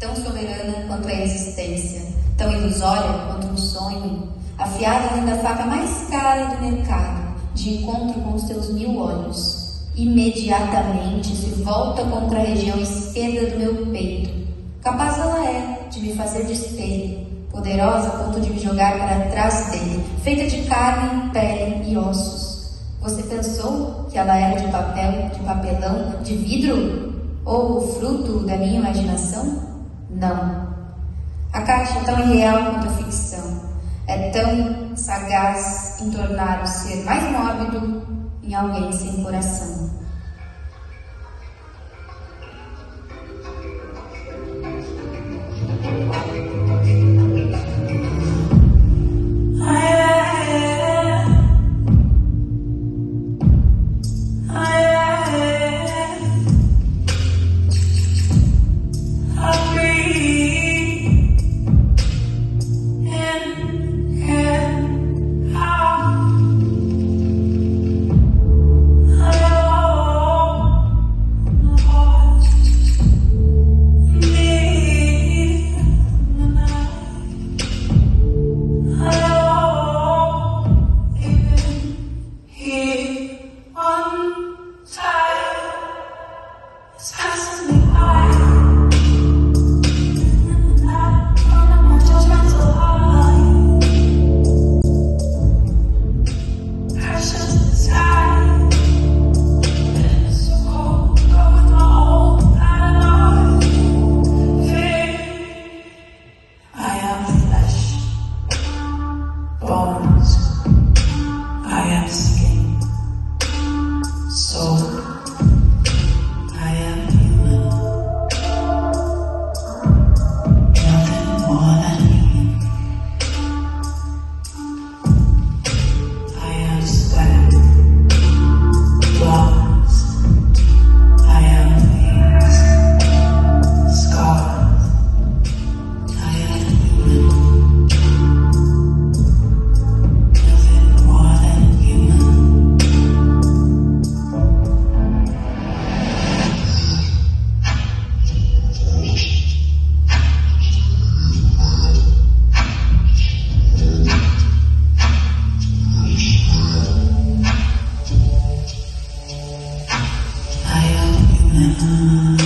tão soberana quanto a existência, tão ilusória quanto um sonho, afiada além da faca mais cara do mercado, de encontro com os seus 1000 olhos. Imediatamente se volta contra a região esquerda do meu peito. Capaz ela é de me fazer de espelho, poderosa a ponto de me jogar para trás dele, feita de carne, pele e ossos. Você pensou que ela era de papel, de papelão, de vidro? Ou o fruto da minha imaginação? Não. A caixa é tão irreal quanto a ficção. É tão sagaz em tornar o ser mais mórbido em alguém sem coração. I am human.